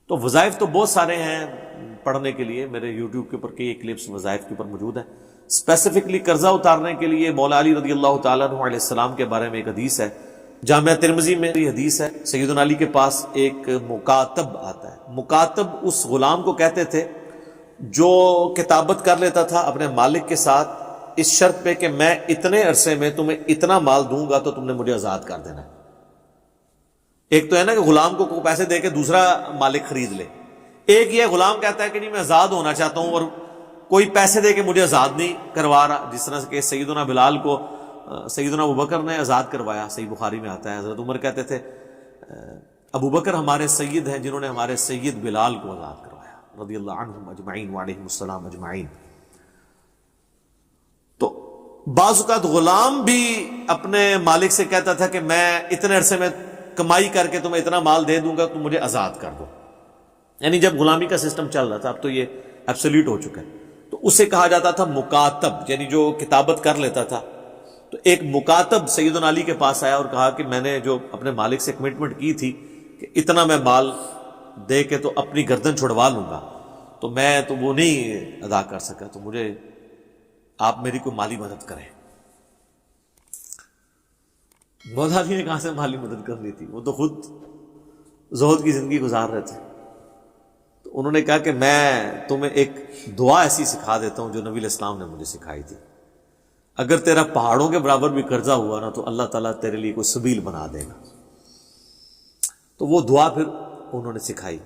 تو وظائف تو بہت سارے ہیں پڑھنے کے لیے، میرے یوٹیوب کے اوپر کئی کلپس وظائف کے اوپر موجود ہیں۔ اسپیسیفکلی قرضہ اتارنے کے لیے مولا علی رضی اللہ تعالیٰ عنہ علیہ السلام کے بارے میں ایک حدیث ہے، جامعہ ترمذی میں یہ حدیث ہے۔ سیدنا علی کے پاس ایک مکاتب آتا ہے۔ مکاتب اس غلام کو کہتے تھے جو کتابت کر لیتا تھا اپنے مالک کے ساتھ اس شرط پہ کہ میں اتنے عرصے میں تمہیں اتنا مال دوں گا تو تم نے مجھے آزاد کر دینا ہے۔ ایک تو ہے نا کہ غلام کو پیسے دے کے دوسرا مالک خرید لے، ایک یہ غلام کہتا ہے کہ نہیں میں آزاد ہونا چاہتا ہوں اور کوئی پیسے دے کے مجھے آزاد نہیں کروا رہا، جس طرح کہ سیدنا بلال کو سیدنا ابوبکر نے آزاد کروایا، صحیح بخاری میں آتا ہے۔ حضرت عمر کہتے تھے ابوبکر ہمارے سید ہیں جنہوں نے ہمارے سید بلال کو آزاد کروایا رضی اللہ عنہم اجمعین وعلیہم السلام اجمعین۔ تو بعض اوقات غلام بھی اپنے مالک سے کہتا تھا کہ میں اتنے عرصے میں کمائی کر کے تمہیں اتنا مال دے دوں گا تم مجھے آزاد کر دو، یعنی جب غلامی کا سسٹم چل رہا تھا، اب تو یہ ایبسلیوٹ ہو چکا ہے، تو اسے کہا جاتا تھا مکاتب، یعنی جو کتابت کر لیتا تھا۔ تو ایک مکاتب سیدنا علی کے پاس آیا اور کہا کہ میں نے جو اپنے مالک سے کمٹمنٹ کی تھی کہ اتنا میں مال دے کے تو اپنی گردن چھڑوا لوں گا، تو میں تو وہ نہیں ادا کر سکا، تو مجھے آپ میری کوئی مالی مدد کریں۔ مولا علی نے کہاں سے مالی مدد کرنی تھی، وہ تو خود زہد کی زندگی گزار رہے تھے۔ تو انہوں نے کہا کہ میں تمہیں ایک دعا ایسی سکھا دیتا ہوں جو نبی علیہ السلام نے مجھے سکھائی تھی، اگر تیرا پہاڑوں کے برابر بھی قرضہ ہوا نا تو اللہ تعالیٰ تیرے لیے کوئی سبیل بنا دے گا۔ تو وہ دعا پھر انہوں نے سکھائی،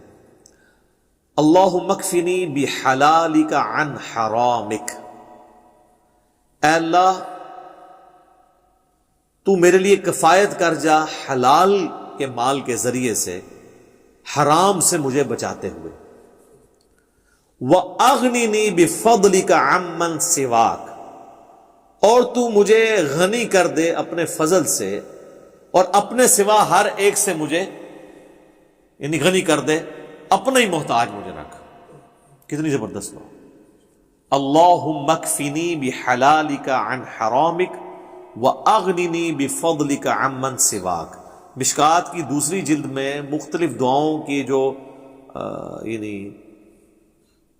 اللہم اکفنی بحلالک عن حرامک، اے اللہ تو میرے لیے کفایت کر جا حلال کے مال کے ذریعے سے حرام سے مجھے بچاتے ہوئے، وَأَغْنِنِي بِفَضْلِكَ عَمَّنْ سِوَاكَ، اور تو مجھے غنی کر دے اپنے فضل سے اور اپنے سوا ہر ایک سے مجھے یعنی غنی کر دے، اپنا ہی محتاج مجھے رکھ۔ کتنی زبردست بات، اللہم اکفنی بحلالک عن حرامک وَأَغْنِنِي بِفَضْلِكَ عَمَّنْ سِوَاكَ۔ مشکات کی دوسری جلد میں مختلف دعاؤں کی جو یعنی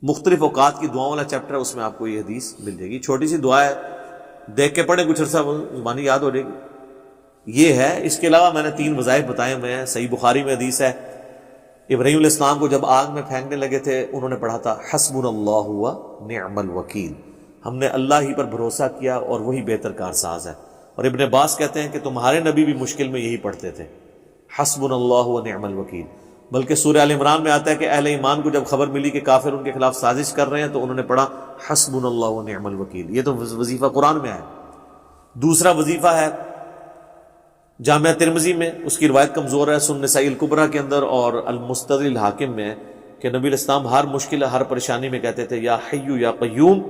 مختلف اوقات کی دعاؤں والا چیپٹر ہے، اس میں آپ کو یہ حدیث مل جائے گی۔ چھوٹی سی دعا ہے، دیکھ کے پڑھیں کچھ عرصہ زبانی یاد ہو جائے گی۔ یہ ہے، اس کے علاوہ میں نے 3 وظائف بتائے ہوئے ہیں۔ صحیح بخاری میں حدیث ہے، ابراہیم علیہ السلام کو جب آگ میں پھینکنے لگے تھے انہوں نے پڑھا تھا حسبنا اللہ ونعم الوکیل، ہم نے اللہ ہی پر بھروسہ کیا اور وہی بہتر کارساز ہے۔ اور ابن عباس کہتے ہیں کہ تمہارے نبی بھی مشکل میں یہی پڑھتے تھے، حسبنا اللہ ونعم الوکیل۔ بلکہ سورہ آل عمران میں آتا ہے کہ اہل ایمان کو جب خبر ملی کہ کافر ان کے خلاف سازش کر رہے ہیں تو انہوں نے پڑھا حسبنا اللہ ونعم الوکیل۔ یہ تو وظیفہ قرآن میں ہے۔ دوسرا وظیفہ ہے جامعہ ترمذی میں، اس کی روایت کمزور ہے، سنن نسائی الکبریٰ کے اندر اور المستدرک الحاکم میں، کہ نبی علیہ السلام ہر مشکل ہر پریشانی میں کہتے تھے یا حی یا قیوم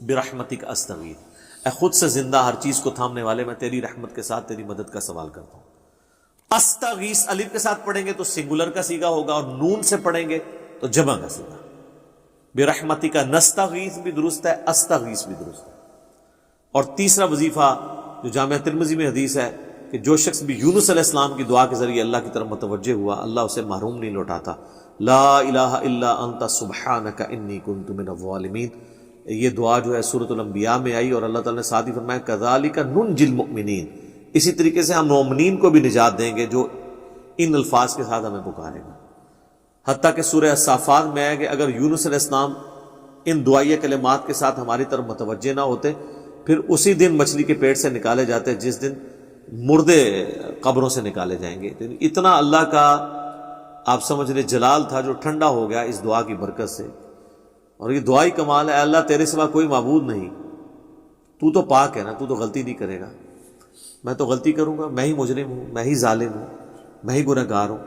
برحمتک استغیث، اے خود سے زندہ ہر چیز کو تھامنے والے میں تیری رحمت کے ساتھ تیری مدد کا سوال کرتا ہوں۔ استغیث الف کے ساتھ پڑھیں گے تو سنگولر کا صیغہ ہوگا، اور نون سے پڑھیں گے تو جمع کا صیغہ۔ برحمتک نستغیث بھی درست ہے، استغیث بھی درست ہے۔ اور تیسرا وظیفہ جو جامعہ ترمذی میں حدیث ہے کہ جو شخص بھی یونس علیہ السلام کی دعا کے ذریعے اللہ کی طرف متوجہ ہوا اللہ اسے محروم نہیں لوٹاتا، لا الہ الا انت سبحانک انی کنت من الظالمین۔ یہ دعا جو ہے سورۃ الانبیاء میں آئی اور اللہ تعالیٰ نے ساتھ ہی فرمایا کذالک ننجی المؤمنین، اسی طریقے سے ہم مومنین کو بھی نجات دیں گے جو ان الفاظ کے ساتھ ہمیں پکارے گا۔ حتیٰ کہ سورہ الصافات میں ہے کہ اگر یونس علیہ السلام ان دعائیہ کلمات کے ساتھ ہماری طرف متوجہ نہ ہوتے پھر اسی دن مچھلی کے پیٹ سے نکالے جاتے جس دن مردے قبروں سے نکالے جائیں گے۔ اتنا اللہ کا آپ سمجھ لیں جلال تھا جو ٹھنڈا ہو گیا اس دعا کی برکت سے۔ اور یہ دعائی کمال ہے، اے اللہ تیرے سوا کوئی معبود نہیں، تو تو پاک ہے نا، تو تو غلطی نہیں کرے گا، میں تو غلطی کروں گا، میں ہی مجرم ہوں، میں ہی ظالم ہوں، میں ہی گنہگار گار ہوں۔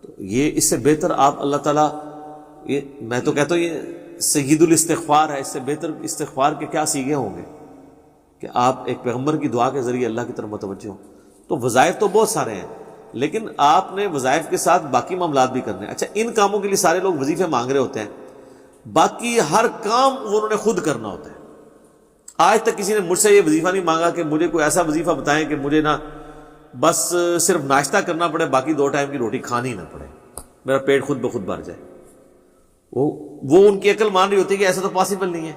تو یہ اس سے بہتر آپ اللہ تعالیٰ، یہ میں تو کہتا ہوں یہ سید الاستغفار ہے، اس سے بہتر استغفار کے کیا سیغے ہوں گے کہ آپ ایک پیغمبر کی دعا کے ذریعے اللہ کی طرف متوجہ ہوں۔ تو وظائف تو بہت سارے ہیں لیکن آپ نے وظائف کے ساتھ باقی معاملات بھی کرنے ہیں۔ اچھا ان کاموں کے لیے سارے لوگ وظیفے مانگ رہے ہوتے ہیں، باقی ہر کام وہ انہوں نے خود کرنا ہوتا ہے۔ آج تک کسی نے مجھ سے یہ وظیفہ نہیں مانگا کہ مجھے کوئی ایسا وظیفہ بتائیں کہ مجھے نہ بس صرف ناشتہ کرنا پڑے، باقی 2 ٹائم کی روٹی کھانی نہ پڑے۔ میرا پیٹ خود بخود بھر جائے. وہ ان کی عقل مان رہی ہوتی ہے کہ ایسا تو پاسبل نہیں ہے.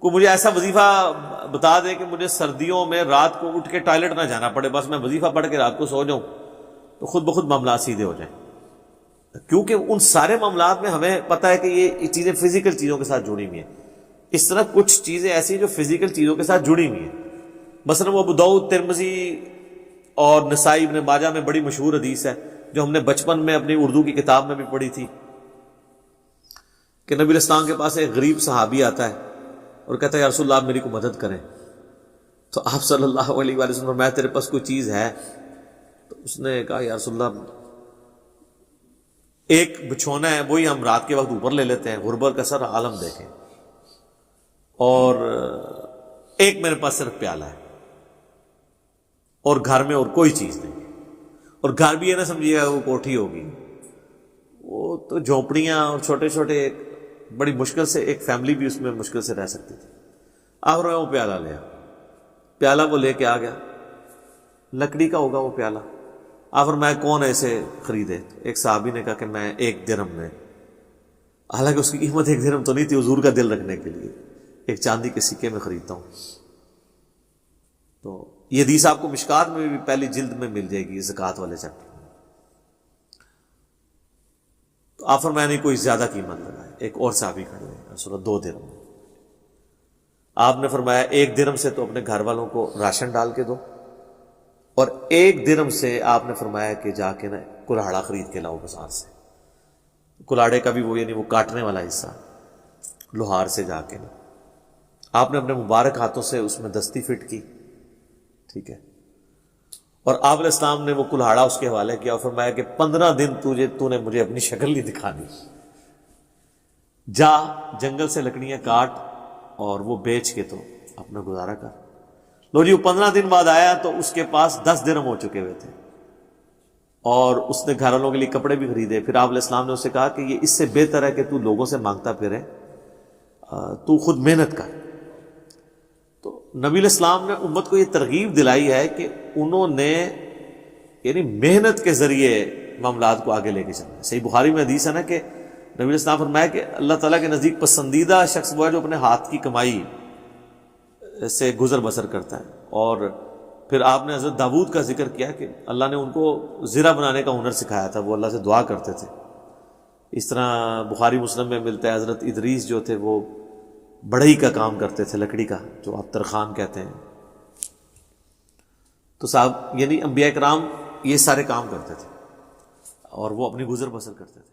کوئی مجھے ایسا وظیفہ بتا دے کہ مجھے سردیوں میں رات کو اٹھ کے ٹوائلٹ نہ جانا پڑے، بس میں وظیفہ پڑھ کے رات کو سو جاؤں تو خود بخود معاملات سیدھے ہو جائیں. کیونکہ ان سارے معاملات میں ہمیں پتہ ہے کہ یہ چیزیں فزیکل چیزوں کے ساتھ جڑی ہوئی ہیں. اس طرح کچھ چیزیں ایسی جو فزیکل چیزوں کے ساتھ جڑی ہوئی ہیں. مثلا وہ ابو داؤد، ترمذی اور نسائی، ابن ماجہ میں بڑی مشہور حدیث ہے جو ہم نے بچپن میں اپنی اردو کی کتاب میں بھی پڑھی تھی کہ نبی اسلام کے پاس ایک غریب صحابی آتا ہے اور کہتا ہے یا رسول اللہ آپ میری کو مدد کریں. تو آپ صلی اللہ علیہ وآلہ وسلم فرمایا تیرے پاس کوئی چیز ہے؟ تو اس نے کہا یا رسول اللہ ایک بچھونا ہے، وہی ہم رات کے وقت اوپر لے لیتے ہیں، غربت کا سر عالم دیکھیں، اور ایک میرے پاس صرف پیالہ ہے، اور گھر میں اور کوئی چیز نہیں. اور گھر بھی یہ نہ سمجھیے گا وہ کوٹھی ہوگی، وہ تو جھونپڑیاں اور چھوٹے چھوٹے، ایک بڑی مشکل سے ایک فیملی بھی اس میں مشکل سے رہ سکتی تھی. آخر میں وہ پیالہ لیا، پیالہ وہ لے کے آ گیا، لکڑی کا ہوگا وہ پیالہ. آخر میں کون ایسے خریدے؟ ایک صحابی نے کہا کہ میں 1 درہم میں، حالانکہ اس کی قیمت 1 درہم تو نہیں تھی، حضور کا دل رکھنے کے لیے ایک چاندی کے سکے میں خریدتا ہوں. تو یہ حدیث آپ کو مشکات میں بھی پہلی جلد میں مل جائے گی، زکوٰۃ والے چیپٹر میں. تو آفر میں نے کوئی زیادہ قیمت لگائے. ایک اور صحابی کھڑے ہوئے، رسول اللہ 2 درہم. آپ نے فرمایا 1 درہم سے تو اپنے گھر والوں کو راشن ڈال کے دو، اور 1 درہم سے آپ نے فرمایا کہ جا کے نا کلاڑا خرید کے لاؤ بازار سے. کلاڑے کا بھی وہ یعنی وہ کاٹنے والا حصہ لوہار سے جا کے نا آپ نے اپنے مبارک ہاتھوں سے اس میں دستی فٹ کی، ٹھیک ہے. اور آپ علیہ السلام نے وہ کلاڑا اس کے حوالے کیا اور فرمایا کہ 15 دن تو نے مجھے اپنی شکل نہیں دکھانی، جا جنگل سے لکڑیاں کاٹ اور وہ بیچ کے تو اپنا گزارا کر. لو جی وہ 15 دن بعد آیا تو اس کے پاس 10 درہم ہو چکے ہوئے تھے، اور اس نے گھر والوں کے لیے کپڑے بھی خریدے. پھر آپ علیہ السلام نے اسے کہا کہ یہ اس سے بہتر ہے کہ تو لوگوں سے مانگتا پھرے، تو خود محنت کر. تو نبی علیہ السلام نے امت کو یہ ترغیب دلائی ہے کہ انہوں نے یعنی محنت کے ذریعے معاملات کو آگے لے کے چلنا. صحیح بخاری میں حدیث ہے نا کہ نبی علیہ السلام فرمایا کہ اللہ تعالیٰ کے نزدیک پسندیدہ شخص وہ ہے جو اپنے ہاتھ کی کمائی سے گزر بسر کرتا ہے. اور پھر آپ نے حضرت داؤد کا ذکر کیا کہ اللہ نے ان کو زرہ بنانے کا ہنر سکھایا تھا، وہ اللہ سے دعا کرتے تھے. اس طرح بخاری مسلم میں ملتا ہے حضرت ادریس جو تھے وہ بڑھئی کا کام کرتے تھے، لکڑی کا، جو آپ ترخان کہتے ہیں. تو صاحب یعنی انبیاء کرام یہ سارے کام کرتے تھے اور وہ اپنی گزر بسر کرتے تھے.